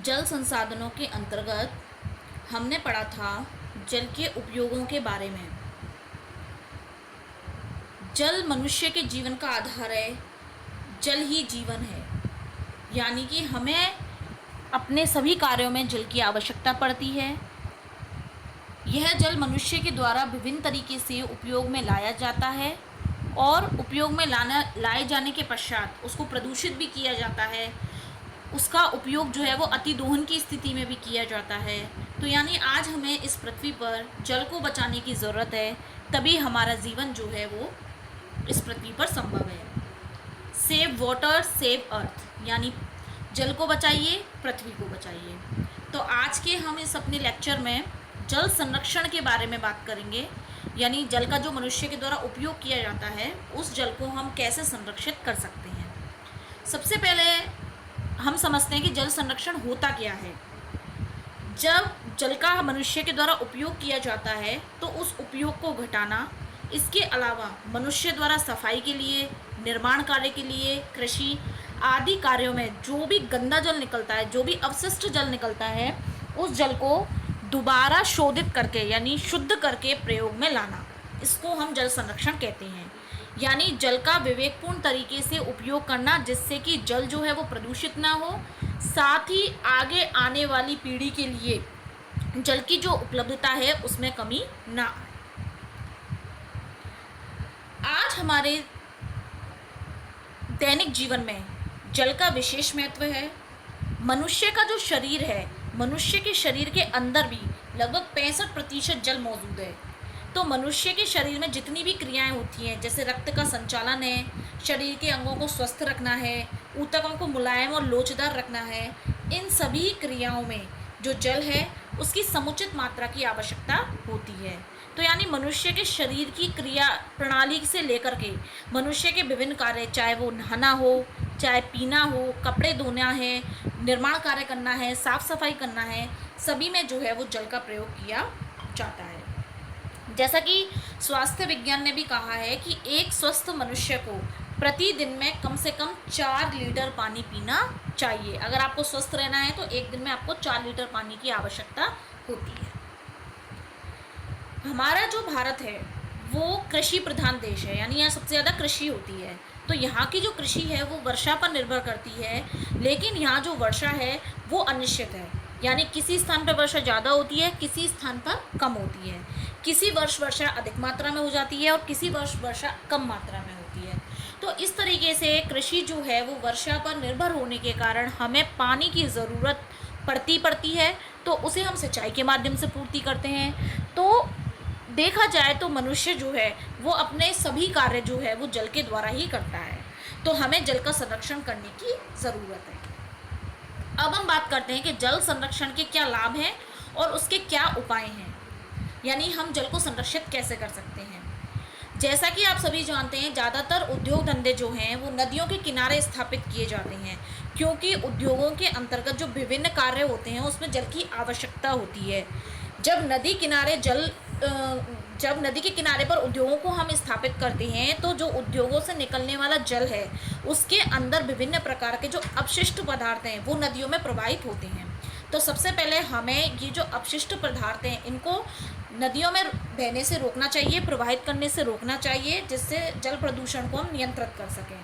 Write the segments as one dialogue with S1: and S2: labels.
S1: जल संसाधनों के अंतर्गत हमने पढ़ा था जल के उपयोगों के बारे में। जल मनुष्य के जीवन का आधार है, जल ही जीवन है। यानी कि हमें अपने सभी कार्यों में जल की आवश्यकता पड़ती है। यह जल मनुष्य के द्वारा विभिन्न तरीके से उपयोग में लाया जाता है और उपयोग में लाए जाने के पश्चात उसको प्रदूषित भी किया जाता है। उसका उपयोग जो है वो अतिदोहन की स्थिति में भी किया जाता है। तो यानी आज हमें इस पृथ्वी पर जल को बचाने की ज़रूरत है, तभी हमारा जीवन जो है वो इस पृथ्वी पर संभव है। सेव वाटर सेव अर्थ, यानी जल को बचाइए, पृथ्वी को बचाइए। तो आज के हम इस अपने लेक्चर में जल संरक्षण के बारे में बात करेंगे। यानी जल का जो मनुष्य के द्वारा उपयोग किया जाता है, उस जल को हम कैसे संरक्षित कर सकते हैं। सबसे पहले हम समझते हैं कि जल संरक्षण होता क्या है। जब जल का मनुष्य के द्वारा उपयोग किया जाता है तो उस उपयोग को घटाना, इसके अलावा मनुष्य द्वारा सफाई के लिए, निर्माण कार्य के लिए, कृषि आदि कार्यों में जो भी गंदा जल निकलता है, जो भी अवशिष्ट जल निकलता है, उस जल को दोबारा शोधित करके यानी शुद्ध करके प्रयोग में लाना, इसको हम जल संरक्षण कहते हैं। यानी जल का विवेकपूर्ण तरीके से उपयोग करना, जिससे कि जल जो है वो प्रदूषित ना हो, साथ ही आगे आने वाली पीढ़ी के लिए जल की जो उपलब्धता है उसमें कमी ना आए। आज हमारे दैनिक जीवन में जल का विशेष महत्व है। मनुष्य का जो शरीर है, मनुष्य के शरीर के अंदर भी लगभग 65% जल मौजूद है। तो मनुष्य के शरीर में जितनी भी क्रियाएं होती हैं, जैसे रक्त का संचालन है, शरीर के अंगों को स्वस्थ रखना है, ऊतकों को मुलायम और लोचदार रखना है, इन सभी क्रियाओं में जो जल है उसकी समुचित मात्रा की आवश्यकता होती है। तो यानी मनुष्य के शरीर की क्रिया प्रणाली से लेकर के मनुष्य के विभिन्न कार्य, चाहे वो नहाना हो, चाहे पीना हो, कपड़े धोना है, निर्माण कार्य करना है, साफ सफाई करना है, सभी में जो है वो जल का प्रयोग किया जाता है। जैसा कि स्वास्थ्य विज्ञान ने भी कहा है कि एक स्वस्थ मनुष्य को प्रतिदिन में कम से कम 4 लीटर पानी पीना चाहिए। अगर आपको स्वस्थ रहना है तो एक दिन में आपको 4 लीटर पानी की आवश्यकता होती है। हमारा जो भारत है वो कृषि प्रधान देश है, यानी यहाँ सबसे ज़्यादा कृषि होती है। तो यहाँ की जो कृषि है वो वर्षा पर निर्भर करती है, लेकिन यहाँ जो वर्षा है वो अनिश्चित है। यानी किसी स्थान पर वर्षा ज़्यादा होती है, किसी स्थान पर कम होती है। किसी वर्ष वर्षा अधिक मात्रा में हो जाती है और किसी वर्ष वर्षा कम मात्रा में होती है। तो इस तरीके से कृषि जो है वो वर्षा पर निर्भर होने के कारण हमें पानी की ज़रूरत पड़ती है, तो उसे हम सिंचाई के माध्यम से पूर्ति करते हैं। तो देखा जाए तो मनुष्य जो है वो अपने सभी कार्य जो है वो जल के द्वारा ही करता है। तो हमें जल का संरक्षण करने की ज़रूरत है। अब हम बात करते हैं कि जल संरक्षण के क्या लाभ हैं और उसके क्या उपाय हैं, यानी हम जल को संरक्षित कैसे कर सकते हैं। जैसा कि आप सभी जानते हैं, ज़्यादातर उद्योग धंधे जो हैं वो नदियों के किनारे स्थापित किए जाते हैं, क्योंकि उद्योगों के अंतर्गत जो विभिन्न कार्य होते हैं उसमें जल की आवश्यकता होती है। जब नदी के किनारे पर उद्योगों को हम स्थापित करते हैं तो जो उद्योगों से निकलने वाला जल है उसके अंदर विभिन्न प्रकार के जो अपशिष्ट पदार्थ हैं वो नदियों में प्रवाहित होते हैं। तो सबसे पहले हमें ये जो अपशिष्ट पदार्थ हैं इनको नदियों में बहने से रोकना चाहिए, प्रवाहित करने से रोकना चाहिए, जिससे जल प्रदूषण को हम नियंत्रित कर सकें।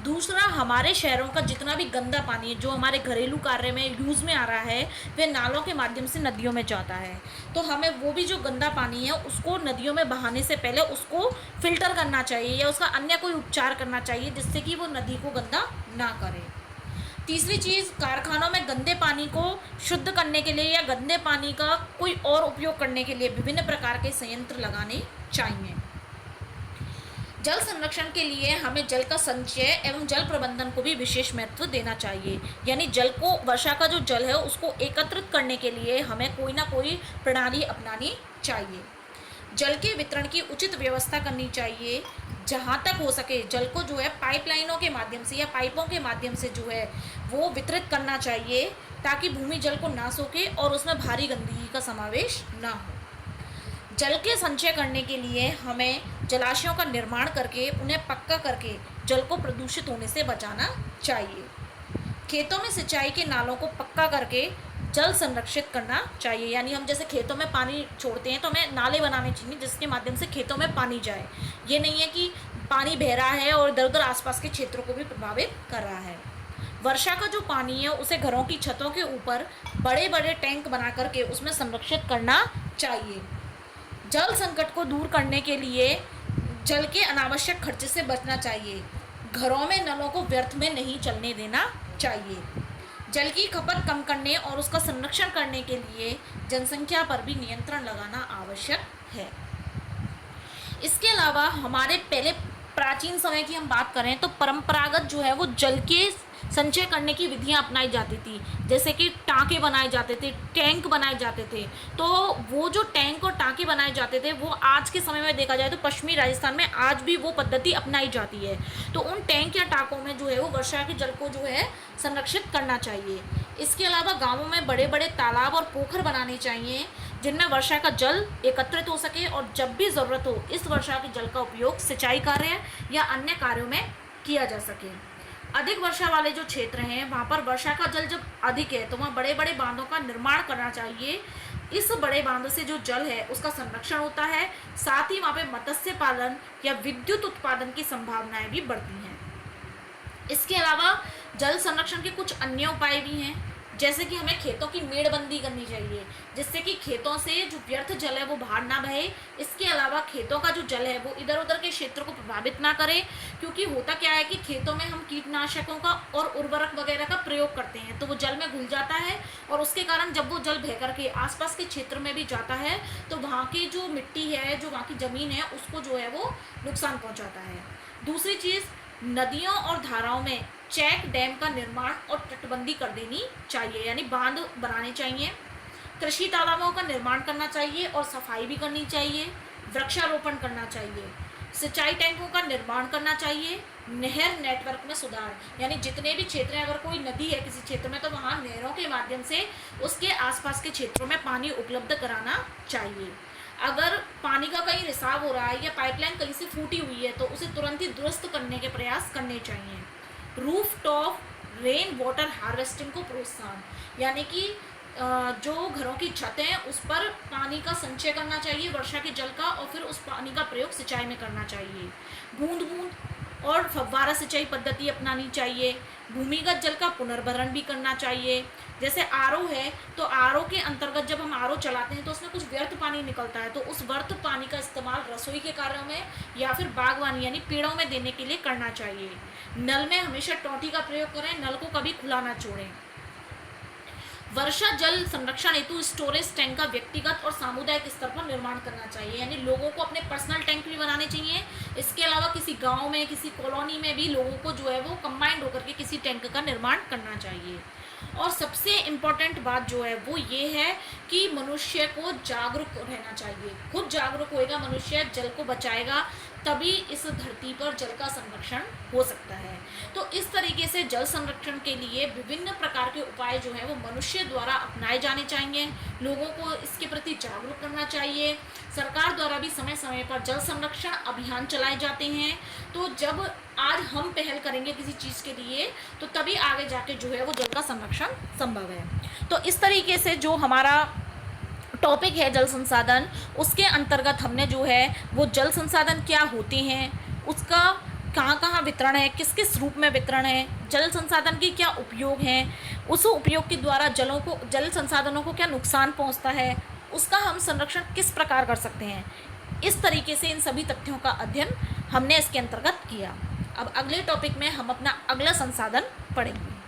S1: दूसरा, हमारे शहरों का जितना भी गंदा पानी जो हमारे घरेलू कार्य में यूज़ में आ रहा है वह नालों के माध्यम से नदियों में जाता है। तो हमें वो भी जो गंदा पानी है उसको नदियों में बहाने से पहले उसको फिल्टर करना चाहिए या उसका अन्य कोई उपचार करना चाहिए, जिससे कि वो नदी को गंदा ना करे। तीसरी चीज़, कारखानों में गंदे पानी को शुद्ध करने के लिए या गंदे पानी का कोई और उपयोग करने के लिए विभिन्न प्रकार के संयंत्र लगाने चाहिए। जल संरक्षण के लिए हमें जल का संचय एवं जल प्रबंधन को भी विशेष महत्व देना चाहिए। यानी जल को, वर्षा का जो जल है उसको एकत्रित करने के लिए हमें कोई ना कोई प्रणाली अपनानी चाहिए। जल के वितरण की उचित व्यवस्था करनी चाहिए। जहाँ तक हो सके जल को जो है पाइपलाइनों के माध्यम से या पाइपों के माध्यम से जो है वो वितरित करना चाहिए, ताकि भूमि जल को ना सोखे और उसमें भारी गंदगी का समावेश ना हो। जल के संचय करने के लिए हमें जलाशयों का निर्माण करके उन्हें पक्का करके जल को प्रदूषित होने से बचाना चाहिए। खेतों में सिंचाई के नालों को पक्का करके जल संरक्षित करना चाहिए। यानी हम जैसे खेतों में पानी छोड़ते हैं तो हमें नाले बनाने चाहिए जिसके माध्यम से खेतों में पानी जाए। ये नहीं है कि पानी बह रहा है और इधर उधर आसपास के क्षेत्रों को भी प्रभावित कर रहा है। वर्षा का जो पानी है उसे घरों की छतों के ऊपर बड़े बड़े टैंक बना करके उसमें संरक्षित करना चाहिए। जल संकट को दूर करने के लिए जल के अनावश्यक खर्चे से बचना चाहिए। घरों में नलों को व्यर्थ में नहीं चलने देना चाहिए। जल की खपत कम करने और उसका संरक्षण करने के लिए जनसंख्या पर भी नियंत्रण लगाना आवश्यक है। इसके अलावा हमारे पहले प्राचीन समय की हम बात करें तो परंपरागत जो है वो जल के संचय करने की विधियां अपनाई जाती थी, जैसे कि टाँके बनाए जाते थे, टैंक बनाए जाते थे। तो वो जो टैंक और टाँके बनाए जाते थे वो आज के समय में देखा जाए तो पश्चिमी राजस्थान में आज भी वो पद्धति अपनाई जाती है। तो उन टैंक या टाँकों में जो है वो वर्षा के जल को जो है संरक्षित करना चाहिए। इसके अलावा गाँवों में बड़े बड़े तालाब और पोखर बनाने चाहिए जिनमें वर्षा का जल एकत्रित हो सके और जब भी ज़रूरत हो इस वर्षा के जल का उपयोग सिंचाई कार्य या अन्य कार्यों में किया जा सके। अधिक वर्षा वाले जो क्षेत्र हैं वहाँ पर वर्षा का जल जब अधिक है तो वहाँ बड़े बड़े बांधों का निर्माण करना चाहिए। इस बड़े बांध से जो जल है उसका संरक्षण होता है, साथ ही वहाँ पे मत्स्य पालन या विद्युत उत्पादन की संभावनाएं भी बढ़ती हैं। इसके अलावा जल संरक्षण के कुछ अन्य उपाय भी हैं, जैसे कि हमें खेतों की मेड़बंदी करनी चाहिए जिससे कि खेतों से जो व्यर्थ जल है वो बाहर ना बहे। इसके अलावा खेतों का जो जल है वो इधर उधर के क्षेत्रों को प्रभावित ना करे, क्योंकि होता क्या है कि खेतों में हम कीटनाशकों का और उर्वरक वगैरह का प्रयोग करते हैं तो वो जल में घुल जाता है और उसके कारण जब वो जल बह करके आसपास के क्षेत्र में भी जाता है तो वहाँ की जो मिट्टी है, जो वहाँ की ज़मीन है, उसको जो है वो नुकसान पहुँचाता है। दूसरी चीज़, नदियों और धाराओं में चेक डैम का निर्माण और तटबंदी कर देनी चाहिए, यानी बांध बनाने चाहिए। कृषि तालाबों का निर्माण करना चाहिए और सफाई भी करनी चाहिए। वृक्षारोपण करना चाहिए। सिंचाई टैंकों का निर्माण करना चाहिए। नहर नेटवर्क में सुधार, यानी जितने भी क्षेत्र हैं, अगर कोई नदी है किसी क्षेत्र में तो वहाँ नहरों के माध्यम से उसके आसपास के क्षेत्रों में पानी उपलब्ध कराना चाहिए। अगर पानी का कहीं रिसाव हो रहा है या पाइपलाइन कहीं से फूटी हुई है तो उसे तुरंत ही दुरुस्त करने के प्रयास करने चाहिए। Roof top rain water harvesting को प्रोत्साहन, यानी कि जो घरों की छतें हैं उस पर पानी का संचय करना चाहिए वर्षा के जल का, और फिर उस पानी का प्रयोग सिंचाई में करना चाहिए। बूंद बूंद और फव्वारा सिंचाई पद्धति अपनानी चाहिए। भूमिगत जल का पुनर्भरण भी करना चाहिए। जैसे आरओ है तो आरओ के अंतर्गत जब हम आरओ चलाते हैं तो उसमें कुछ व्यर्थ पानी निकलता है, तो उस व्यर्थ पानी का इस्तेमाल रसोई के कार्यों में या फिर बागवानी यानी पेड़ों में देने के लिए करना चाहिए। नल में हमेशा टोंटी का प्रयोग करें, नल को कभी खुला ना छोड़ें। वर्षा जल संरक्षण हेतु स्टोरेज टैंक का व्यक्तिगत और सामुदायिक स्तर पर निर्माण करना चाहिए, यानी लोगों को अपने पर्सनल टैंक भी बनाने चाहिए। इसके अलावा किसी गांव में, किसी कॉलोनी में भी लोगों को जो है वो कंबाइंड होकर के किसी टैंक का निर्माण करना चाहिए। और सबसे इम्पॉर्टेंट बात जो है वो ये है कि मनुष्य को जागरूक रहना चाहिए। खुद जागरूक होएगा मनुष्य, जल को बचाएगा, तभी इस धरती पर जल का संरक्षण हो सकता है। तो इस तरीके से जल संरक्षण के लिए विभिन्न प्रकार के उपाय जो हैं वो मनुष्य द्वारा अपनाए जाने चाहिए। लोगों को इसके प्रति जागरूक करना चाहिए। सरकार द्वारा भी समय समय पर जल संरक्षण अभियान चलाए जाते हैं। तो जब आज हम पहल करेंगे किसी चीज़ के लिए तो तभी आगे जाके जो है वो जल का संरक्षण संभव है। तो इस तरीके से जो हमारा टॉपिक है जल संसाधन, उसके अंतर्गत हमने जो है वो जल संसाधन क्या होते हैं, उसका कहाँ कहाँ वितरण है, किस किस रूप में वितरण है, जल संसाधन के क्या उपयोग हैं, उस उपयोग के द्वारा जल संसाधनों को क्या नुकसान पहुँचता है, उसका हम संरक्षण किस प्रकार कर सकते हैं। इस तरीके से इन सभी तथ्यों का अध्ययन हमने इसके अंतर्गत किया। अब अगले टॉपिक में हम अपना अगला संसाधन पढ़ेंगे।